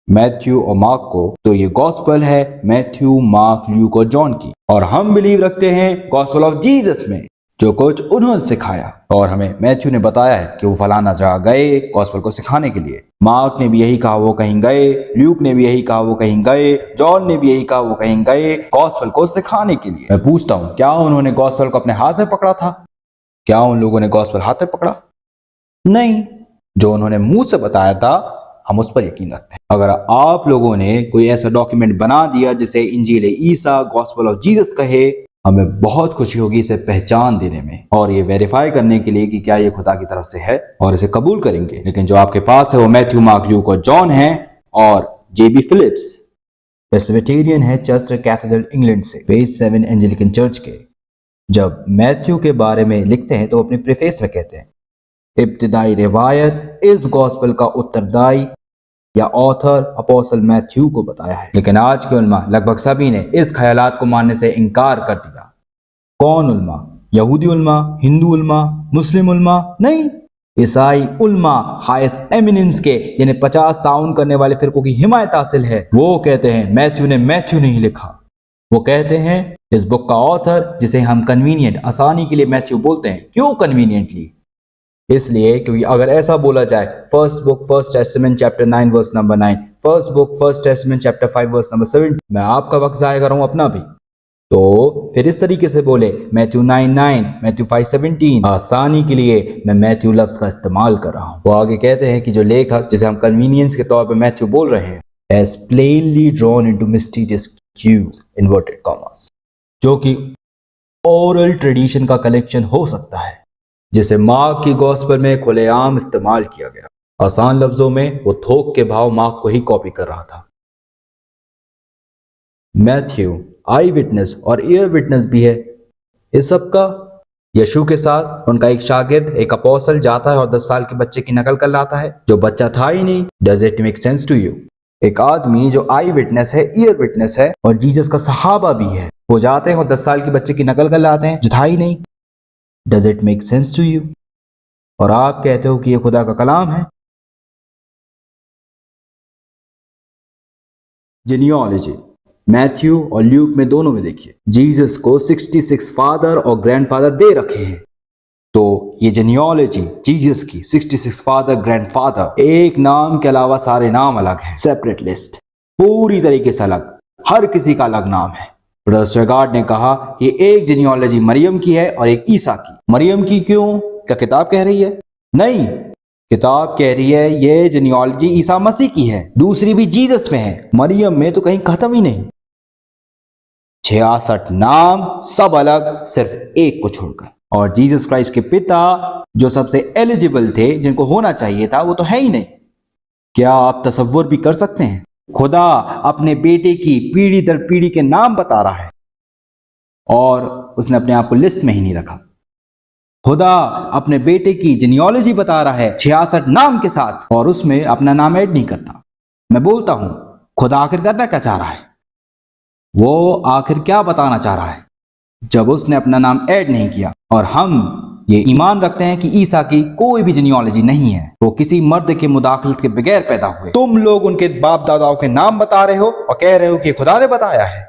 Speaker 1: मैथ्यू और मार्क को, तो ये गॉस्पेल है मैथ्यू, मार्क, ल्यूक और जॉन की। और हम बिलीव रखते हैं गॉस्पेल ऑफ जीसस में, जो कुछ उन्होंने सिखाया। और हमें मैथ्यू ने बताया है कि वो फलाना जगह गए गॉस्पेल को सिखाने के लिए। मार्क ने भी यही कहा वो कहीं गए, ल्यूक ने भी यही कहा वो कहीं गए, जॉन ने भी यही कहा वो कहीं गए गॉस्पेल को सिखाने के लिए। मैं पूछता हूं, क्या उन्होंने गॉस्पेल को अपने हाथ में पकड़ा था? क्या उन लोगों ने गॉस्पेल हाथ में पकड़ा? नहीं। जो उन्होंने मुंह से बताया था, हम उस पर यकीन रखते हैं। अगर आप लोगों ने कोई ऐसा डॉक्यूमेंट बना दिया जिसे इंजील ईसा, गॉस्पेल ऑफ जीसस कहे, हमें बहुत खुशी होगी इसे पहचान देने में और ये वेरीफाई करने के लिए कि क्या ये खुदा की तरफ से है, और इसे कबूल करेंगे। लेकिन जो आपके पास है वो मैथ्यू, मार्क, ल्यूक और जॉन है, और जेबी फिलिप्स प्रेस्बिटेरियन है चर्च कैथेड्रल इंग्लैंड से, पेज 7 एंजेलिकन चर्च के। जब मैथ्यू के बारे में लिखते हैं तो अपने प्रीफेस में कहते हैं, इब्तिदाई रिवायत इस गॉस्पेल का उत्तरदायी या ऑथर अपोस्टल मैथ्यू को बताया है। लेकिन आज के उलमा लगभग सभी ने इस ख्यालात को मानने से इनकार कर दिया। कौन उलमा? यहूदी उलमा, हिंदू उलमा, मुस्लिम उलमा? नहीं, ईसाई उलमा, हाईएस्ट एमिनेंस के, जिन्हें 50 ताउन करने वाले फिरकों की हिमायत हासिल है। वो कहते हैं मैथ्यू ने मैथ्यू नहीं लिखा। वो कहते हैं इस बुक का ऑथर, जिसे हम कन्वीनियंट, आसानी के लिए मैथ्यू बोलते हैं। क्यों कन्वीनियंटली? इसलिए क्योंकि अगर ऐसा बोला जाए, first book first testament chapter 9 verse number 9, first book first testament chapter 5 verse number 7, मैं आपका वक्त जाया कर रहा हूं अपना भी। तो फिर इस तरीके से बोले मैथ्यू 9:9, मैथ्यू 5:17, आसानी के लिए मैं मैथ्यू लफ्ज का इस्तेमाल कर रहा हूं। वो आगे कहते हैं कि जो लेखक, जिसे हम कन्वीनियंस के तौर पर मैथ्यू बोल रहे हैं, has plainly drawn into mysterious cues, inverted commas, जो कि ओरल ट्रेडिशन का कलेक्शन हो सकता है, जिसे मार्क की गॉस्पेल में खुलेआम इस्तेमाल किया गया। आसान लफ्जों में वो थोक के भाव मार्क को ही कॉपी कर रहा था। मैथ्यू आई विटनेस और ईयर विटनेस भी है इस सब का। यीशु के साथ उनका एक शागिर्द, एक अपोस्टल जाता है और 10 साल के बच्चे की नकल कर लाता है जो बच्चा था ही नहीं। Does it make sense to you? एक आदमी जो आई विटनेस है, ईयर विटनेस है और जीसस का सहाबा भी है, वो जाते हैं और 10 साल के बच्चे की नकल कर लाते हैं जो था ही नहीं। Does it make sense to you? और आप कहते हो कि ये खुदा का कलाम है। जेनियोलॉजी मैथ्यू और ल्यूक में दोनों में देखिए, जीसस को 66 फादर और ग्रैंडफादर दे रखे हैं। तो ये जेनियोलॉजी जीसस की 66 फादर ग्रैंडफादर, एक नाम के अलावा सारे नाम अलग हैं, सेपरेट लिस्ट, पूरी तरीके से अलग, हर किसी का अलग नाम है। ब्रदर स्वेगार्ड ने कहा कि एक जेनियोलॉजी मरियम की है और एक ईसा की। मरियम की क्यों? क्या किताब कह रही है? नहीं, किताब कह रही है ये जेनियोलॉजी ईसा मसीह की है। दूसरी भी जीसस में है, मरियम में तो कहीं खत्म ही नहीं। 66 नाम, सब अलग, सिर्फ एक को छोड़कर। और जीसस क्राइस्ट के पिता जो सबसे एलिजिबल थे, जिनको होना चाहिए था, वो तो है ही नहीं। क्या आप तसव्वुर भी कर सकते हैं? खुदा अपने बेटे की पीढ़ी दर पीढ़ी के नाम बता रहा है और उसने अपने आप को लिस्ट में ही नहीं रखा। खुदा अपने बेटे की जेनियोलॉजी बता रहा है 66 नाम के साथ और उसमें अपना नाम ऐड नहीं करता। मैं बोलता हूं, खुदा आखिर करना क्या चाह रहा है? वो आखिर क्या बताना चाह रहा है जब उसने अपना नाम ऐड नहीं किया? और हम ये ईमान रखते हैं कि ईसा की कोई भी जेनियोलॉजी नहीं है, वो किसी मर्द के मुदाखलत के बगैर पैदा हुए। तुम लोग उनके बाप दादाओं के नाम बता रहे हो और कह रहे हो कि खुदा ने बताया है।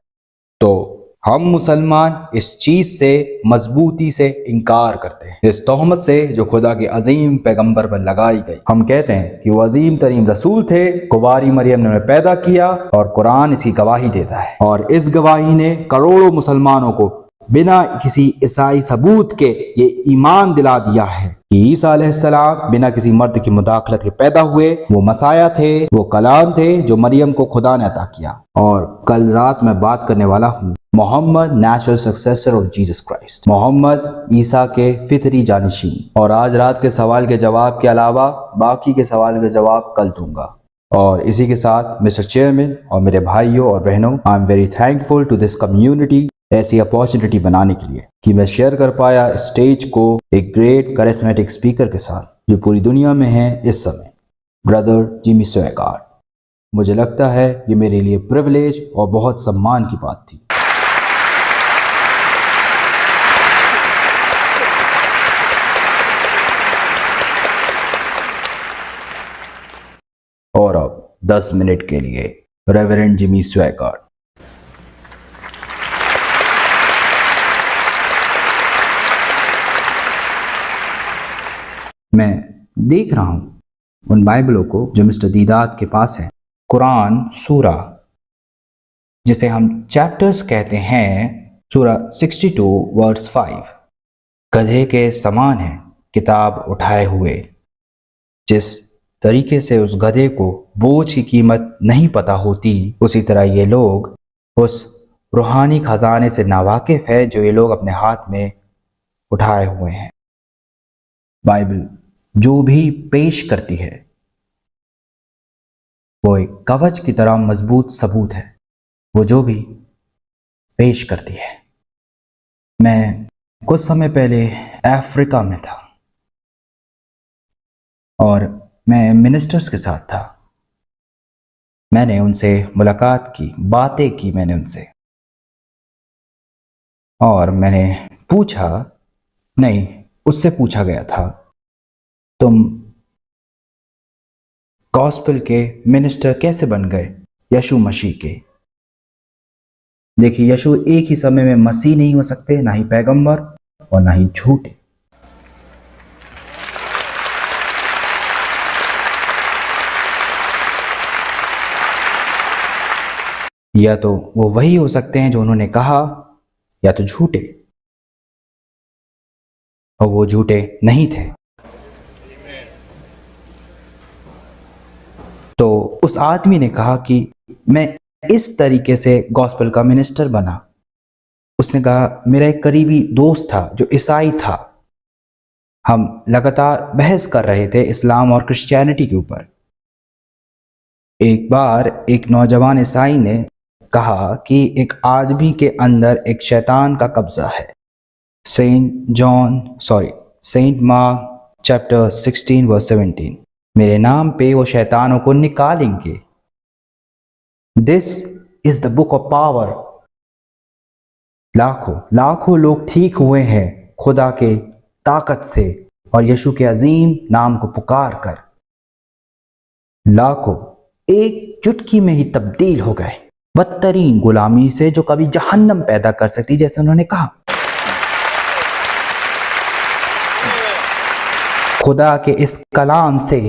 Speaker 1: तो हम मुसलमान इस चीज से मजबूती से इनकार करते हैं, इस तोहमत से जो खुदा के अजीम पैगंबर पर लगाई गई। हम कहते हैं कि वो अजीम तरीन रसूल थे, कुंवारी मरियम ने उन्हें पैदा किया और कुरान इसकी गवाही देता है। और इस गवाही ने करोड़ों मुसलमानों को बिना किसी ईसाई सबूत के ये ईमान दिला दिया है कि ईसा अलैहिस्सलाम बिना किसी मर्द की मुदाखलत के पैदा हुए, वो मसाया थे, वो कलाम थे जो मरियम को खुदा ने अता किया। और कल रात मैं बात करने वाला हूँ Muhammad natural successor of Jesus Christ, Muhammad ईसा के फितरी जानशीन। और आज रात के सवाल के जवाब के अलावा बाकी के सवाल के जवाब कल दूंगा। और इसी के साथ मिस्टर चेयरमैन और मेरे भाइयों और बहनों, I am very thankful to this community ऐसी अपॉर्चुनिटी बनाने के लिए कि मैं शेयर कर पाया स्टेज को एक ग्रेट करिस्मेटिक स्पीकर के साथ जो पूरी दुनिया में है इस समय, ब्रदर जिमी स्वेगार्ड। मुझे लगता है ये मेरे लिए प्रिविलेज और बहुत सम्मान की बात थी। और अब 10 मिनट के लिए रेवरेंड जिमी स्वेगार्ड। मैं देख रहा हूं उन बाइबलों को जो मिस्टर दीदात के पास है। कुरान सूरा, जिसे हम चैप्टर्स कहते हैं, सूरा 62 वर्स 5, गधे के समान है किताब उठाए हुए। जिस तरीके से उस गधे को बोझ की कीमत नहीं पता होती, उसी तरह ये लोग उस रूहानी खजाने से नावाकिफ है जो ये लोग अपने हाथ में उठाए हुए हैं। बाइबल जो भी पेश करती है वो एक कवच की तरह मजबूत सबूत है, वो जो भी पेश करती है। मैं कुछ समय पहले अफ्रीका में था और मैं मिनिस्टर्स के साथ था। मैंने उनसे मुलाकात की, बातें की मैंने उनसे, और मैंने पूछा, नहीं, उससे पूछा गया था, तुम गॉस्पेल के मिनिस्टर कैसे बन गए यीशु मसीह के? देखिए, यीशु एक ही समय में मसीह नहीं हो सकते, ना ही पैगंबर और ना ही झूठे। या तो वो वही हो सकते हैं जो उन्होंने कहा, या तो झूठे, और वो झूठे नहीं थे। तो उस आदमी ने कहा कि मैं इस तरीके से गॉस्पेल का मिनिस्टर बना। उसने कहा, मेरा एक करीबी दोस्त था जो ईसाई था, हम लगातार बहस कर रहे थे इस्लाम और क्रिश्चियनिटी के ऊपर। एक बार एक नौजवान ईसाई ने कहा कि एक आदमी के अंदर एक शैतान का कब्जा है। सेंट मार्क चैप्टर 16 वर्स 17, मेरे नाम पे वो शैतानों को निकालेंगे। This is the book of power. लाखों लाखों लोग ठीक हुए हैं खुदा के ताकत से, और यीशु के अजीम नाम को पुकार कर लाखों एक चुटकी में ही तब्दील हो गए, बदतरीन गुलामी से जो कभी जहन्नम पैदा कर सकती, जैसे उन्होंने कहा। खुदा के इस कलाम से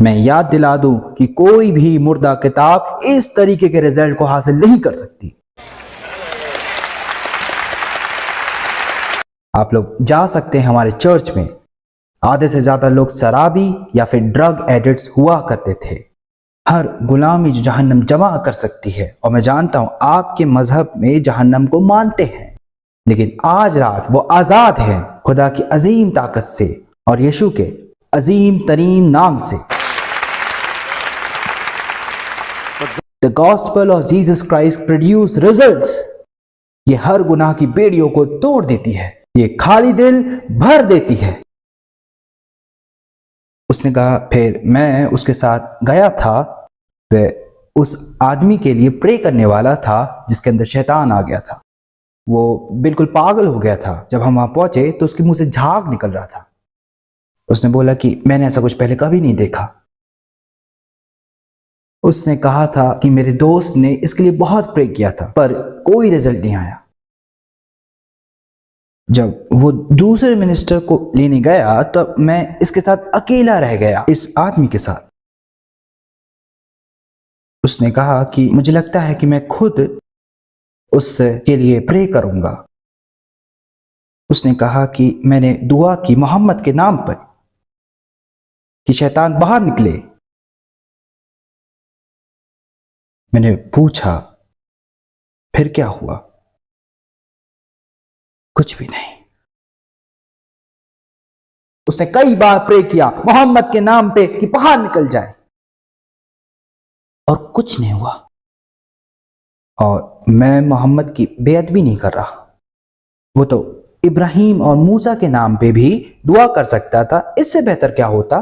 Speaker 1: मैं याद दिला दूं कि कोई भी मुर्दा किताब इस तरीके के रिजल्ट को हासिल नहीं कर सकती। आप लोग जा सकते हैं हमारे चर्च में, आधे से ज्यादा लोग शराबी या फिर ड्रग एडिक्ट्स हुआ करते थे। हर गुलामी जो जहन्नम जमा कर सकती है, और मैं जानता हूं आपके मजहब में जहन्नम को मानते हैं, लेकिन आज रात वो आजाद है खुदा की अजीम ताकत से और यीशु के अजीम तरीन नाम से। The gospel of Jesus Christ produce results. ये हर गुनाह की बेड़ियों को तोड़ देती है, ये खाली दिल भर देती है। उसने कहा, फिर मैं उसके साथ गया था, वह उस आदमी के लिए प्रे करने वाला था जिसके अंदर शैतान आ गया था। वो बिल्कुल पागल हो गया था। जब हम वहां पहुंचे तो उसके मुंह से झाग निकल रहा था। उसने बोला कि मैंने ऐसा कुछ पहले कभी नहीं देखा। उसने कहा था कि मेरे दोस्त ने इसके लिए बहुत प्रे किया था पर कोई रिजल्ट नहीं आया। जब वो दूसरे मिनिस्टर को लेने गया तो मैं इसके साथ अकेला रह गया, इस आदमी के साथ। उसने कहा कि मुझे लगता है कि मैं खुद उसके लिए प्रे करूंगा। उसने कहा कि मैंने दुआ की मोहम्मद के नाम पर कि शैतान बाहर निकले। मैंने पूछा फिर क्या हुआ? कुछ भी नहीं। उसने कई बार प्रे किया मोहम्मद के नाम पे कि बाहर निकल जाए, और कुछ नहीं हुआ। और मैं मोहम्मद की बेअदबी नहीं कर रहा। वो तो इब्राहिम और मूसा के नाम पे भी दुआ कर सकता था। इससे बेहतर क्या होता?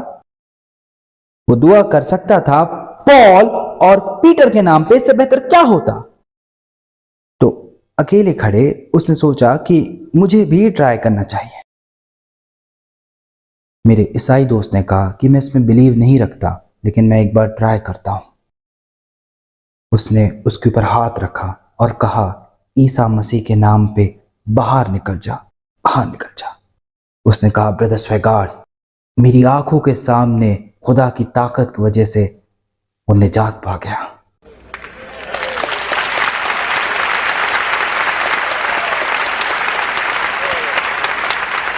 Speaker 1: वो दुआ कर सकता था पॉल और पीटर के नाम पे। इससे बेहतर क्या होता? तो अकेले खड़े उसने सोचा कि मुझे भी ट्राई करना चाहिए। मेरे ईसाई दोस्त ने कहा कि मैं इसमें बिलीव नहीं रखता, लेकिन मैं एक बार ट्राई करता हूं। उसने उसके ऊपर हाथ रखा और कहा, ईसा मसीह के नाम पे बाहर निकल जा, बाहर निकल जा। उसने कहा, ब्रदर स्वेगार्ड, मेरी आंखों के सामने खुदा की ताकत की वजह से वो निजात पा गया।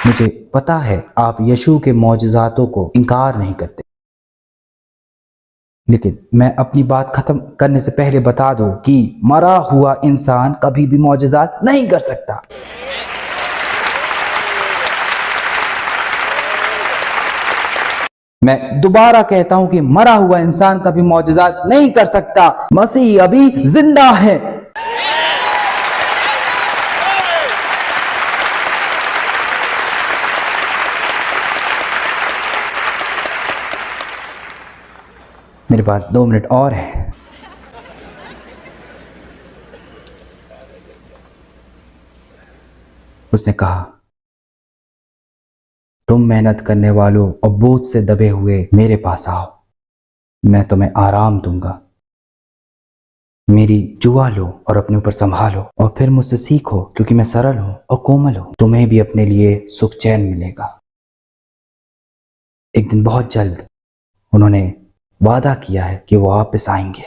Speaker 1: मुझे पता है आप यीशु के मौजज़ातों को इनकार नहीं करते, लेकिन मैं अपनी बात खत्म करने से पहले बता दूं कि मरा हुआ इंसान कभी भी मौजज़ात नहीं कर सकता। मैं दोबारा कहता हूं कि मरा हुआ इंसान कभी मौजज़ात नहीं कर सकता। मसीह अभी जिंदा है। मेरे पास 2 मिनट और है। उसने कहा, तुम मेहनत करने वालों और बोझ से दबे हुए मेरे पास आओ, मैं तुम्हें आराम दूंगा। मेरी जुआ लो और अपने ऊपर संभालो और फिर मुझसे सीखो, क्योंकि मैं सरल हूं और कोमल हूं। तुम्हें भी अपने लिए सुख चैन मिलेगा। एक दिन बहुत जल्द उन्होंने वादा किया है कि वो वापस आएंगे।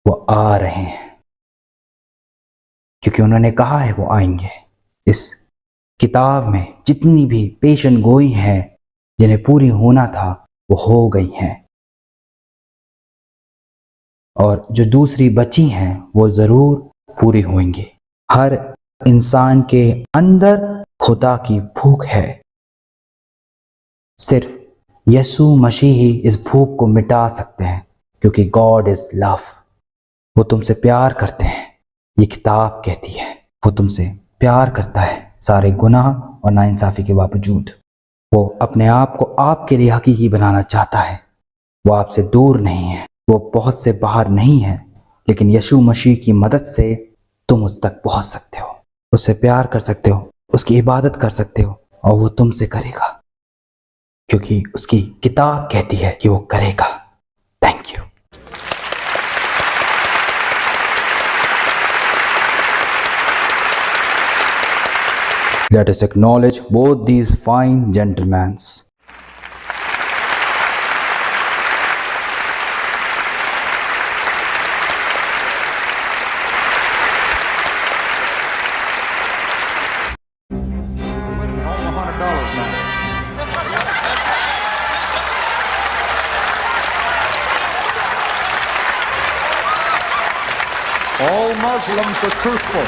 Speaker 1: वो आ रहे हैं, क्योंकि उन्होंने कहा है वो आएंगे। इस किताब में जितनी भी पेशन गोई हैं जिन्हें पूरी होना था वो हो गई हैं, और जो दूसरी बची हैं वो जरूर पूरी होंगी। हर इंसान के अंदर खुदा की भूख है। सिर्फ यीशु मसीह ही इस भूख को मिटा सकते हैं, क्योंकि गॉड इज लव। वो तुमसे प्यार करते हैं, ये किताब कहती है। वो तुमसे प्यार करता है सारे गुनाह और नाइंसाफी के बावजूद। वो अपने आप को आपके लिए हकीकी बनाना चाहता है। वो आपसे दूर नहीं है, वो बहुत से बाहर नहीं है, लेकिन यीशु मसीह की मदद से तुम उस तक पहुंच सकते हो। उससे प्यार कर सकते हो, उसकी इबादत कर सकते हो, और वो तुमसे करेगा, क्योंकि उसकी किताब कहती है कि वो करेगा। Thank you. Let us acknowledge both these fine gentlemen.
Speaker 3: $100 now. All Muslims are truthful.